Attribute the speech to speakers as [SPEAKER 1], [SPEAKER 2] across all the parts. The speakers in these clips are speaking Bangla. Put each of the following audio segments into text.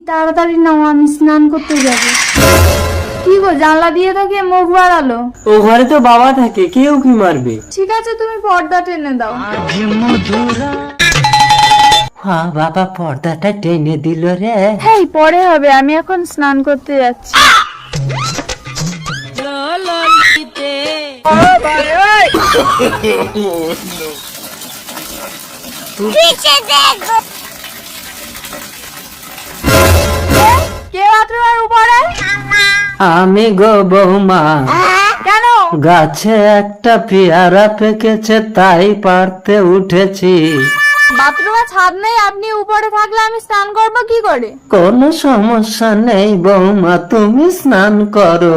[SPEAKER 1] তাড়াতাড়ি নাও, আমি স্নান করতে যাব। কি গো, জানলা দিয়ে তো কে মুখ বাড়ালো?
[SPEAKER 2] ও ঘরে তো বাবা থাকে, কেউ কি মারবে?
[SPEAKER 1] ঠিক আছে, তুমি পর্দা টেনে দাও।
[SPEAKER 2] হ্যাঁ বাবা, পর্দাটা টেনে দিল রে।
[SPEAKER 1] হ্যাঁ, পরে হবে, আমি এখন স্নান করতে যাচ্ছি। কে বাথরুমের উপরে?
[SPEAKER 2] আমি গো বৌমা,
[SPEAKER 1] কেন?
[SPEAKER 2] গাছে একটা পেয়ারা পেকেছে, তাই পারতে উঠেছি।
[SPEAKER 1] বাথরুমে ছাদ নেই, আপনি উপরে থাকলে আমি স্নান করবো কি করে?
[SPEAKER 2] কোনো সমস্যা নেই বৌমা, তুমি স্নান করো।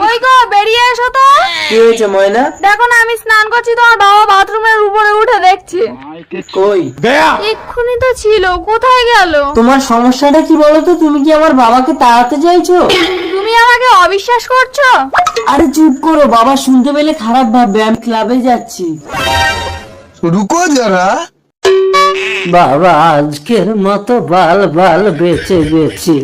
[SPEAKER 1] ওই গো, বেরিয়ে এসো তো।
[SPEAKER 2] কি হয়েছে ময়না?
[SPEAKER 1] দেখো না, আমি স্নান করছি, তোমার বাবা বাথরুমের উপরে উঠে দেখছে।
[SPEAKER 2] কই?
[SPEAKER 1] এক্ষুনি তো ছিল, কোথায় গেল?
[SPEAKER 2] তোমার সমস্যাটা কি বলো তো? তুমি কি আমার বাবাকে তাড়াতে চাইছো?
[SPEAKER 1] তুমি আমাকে অবিশ্বাস করছো?
[SPEAKER 2] আরে চুপ করো, বাবা শুনতে পেলে খারাপ ভাববে। আমি ক্লাবে যাচ্ছি।
[SPEAKER 3] रुको जरा।
[SPEAKER 2] বাবা আজকের মতো বাল বাল বেঁচে গেছি।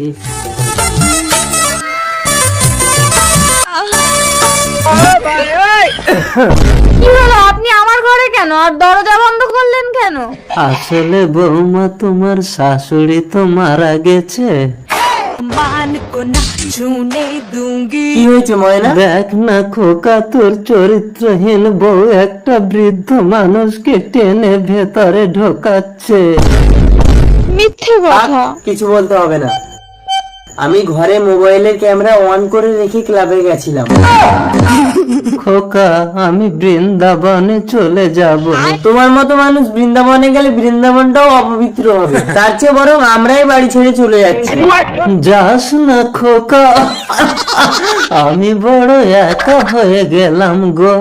[SPEAKER 1] কি হলো, আপনি আমার ঘরে কেন আর দরজা বন্ধ করলেন কেন?
[SPEAKER 2] আসলে বৌমা, তোমার শাশুড়ি তো মারা গেছে। কি হয়েছে ময়না? দেখ না খোকা, তোর চরিত্রহীন বউ একটা বৃদ্ধ মানুষকে টেনে ভেতরে ঢোকাচ্ছে।
[SPEAKER 1] মিথ্যে কথা।
[SPEAKER 2] কিছু বলতে হবে না, আমি ঘরে মোবাইলের ক্যামেরা অন করে রেখে ক্লাবে গেছিলাম। খোকা, আমি বৃন্দাবনে চলে যাব। তোমার মতো মানুষ বৃন্দাবনে গেলে বৃন্দাবনটাও অপবিত্র হবে। তার চেয়ে বরং আমরাই বাড়ি ছেড়ে চলে যাচ্ছি। যাস না খোকা, আমি বড় একা হয়ে গেলাম গো।